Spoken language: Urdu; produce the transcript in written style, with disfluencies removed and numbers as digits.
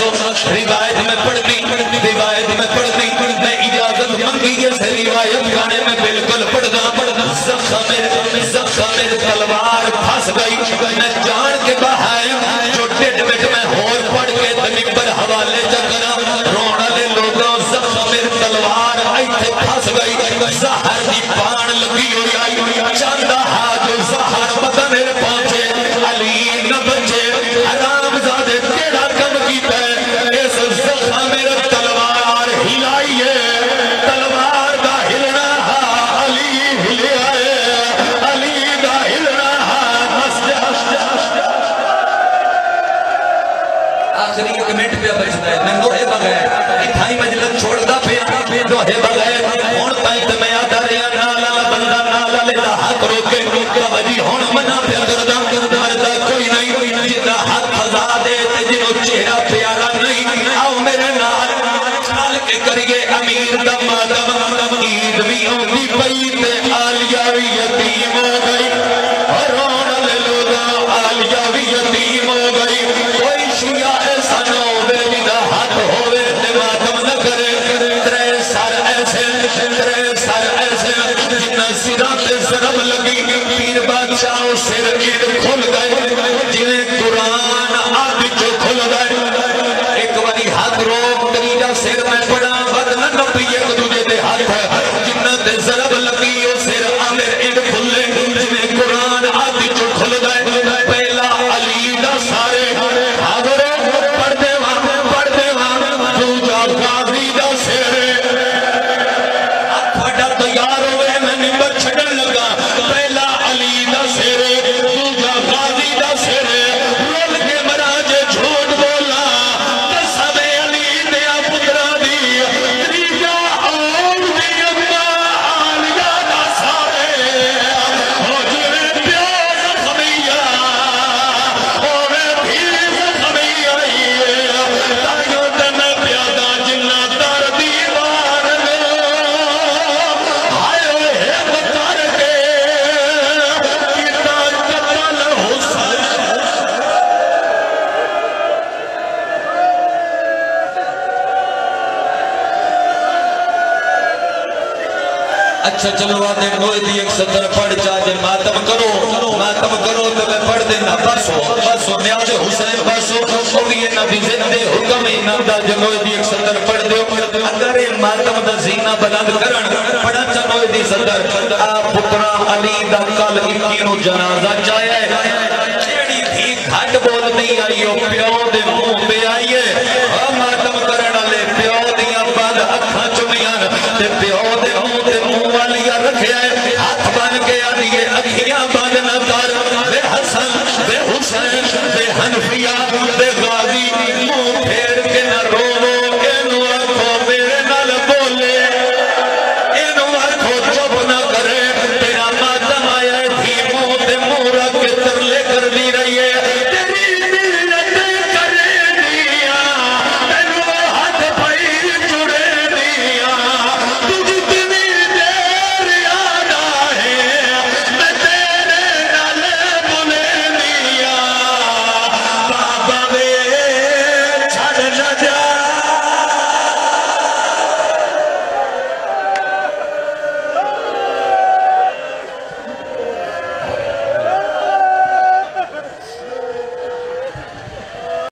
روایت میں پڑھنی میں اجازت منگی ہے روایت گانے میں بالکل پڑھنا زخم تلوار پھنس گئی میں جان کے بہایا جو ڈیڈ مٹ میں ہور پڑھ کے تنبر حوالے چکنا رونا لے لوگوں زخم تلوار ایتھے پھنس گئی زہر دی پان لگی ہوئی آئی چاندہ ہاتھ زہر بدن میرے پہنچے علی نہ بچے حرام زادے تیڑا کم کی پہ اس زخم تلوار ہلائیے تلوار دا ہلنا علی ہلے آئے علی دا ہلنا آخری ایک منٹ پہ بچتا ہے میں دوہے بغیر اتھائی مجلس چھوڑ دا پہ دوہے بغیر ہون تائیں میں آدھا ریا نالا بندہ نالا لیتا حق روکے وجی ہون منا پہ کردہ مردہ کوئی نہیں جتا حق خضا دے جنہوں چہرہ پیارا نہیں آؤ میرے نال چال کے کریے امیر دا مادم عید بھی ہوتی پئی تے آلیہ بھی یتیم ہو گئی اور رونا لے لوگا آلیہ بھی یتیم ہو گئی کوئی شیعہ ایسا نہ ہوئے جنہا حق ہوئے تے مادم نہ کرے ترے سر ایسے جنہ سرات ضرب لگی پیر بادشاہ سر عید کھل گئے جنہیں قرآن آدھ جو کھل گئے ایک باری حق روک تریجہ سر میں پڑا بدن نبی ایک دوجہ دے ہاتھ ہے جنہ تے ضرب لگی سر آمر عید کھلے جنہیں قرآن آدھ جو کھل گئے پہلا علی دا سارے حاضر پڑھ دے وہاں دوجہ قاضی دا سر پڑھا تیار ہوئے میں نمبر چھڑن لگا پہلا علی دا سر دوجہ قاضی دا سر رول کے مراجے جھوٹ بولا قسم علی دیا پترہ دی تریجہ اور دی اممہ آلیہ دا سارے حجر پیاز خمیہ ہوئے بھیز خمیہ تائیوں دن پیادا جنہ در دیوار آئے ہوئے بتر کے کتا قتل حسن اچھا چلو آدھے نوے دی ایک صدر پڑھ چاہے ماتم کرو تو میں پڑھ دینا بسو نیاز حسین بسو اور یہ نبی زندے حکم انہاں دا جنوے دی ایک صدر پڑھ دے اگر ماتم دا زینہ بلند کرن پڑھا چنوے دی صدر آپ پترہ علی دا کل اکینو جنازہ چاہے کیڑی تھی گھٹ بول نہیں آئیو پیو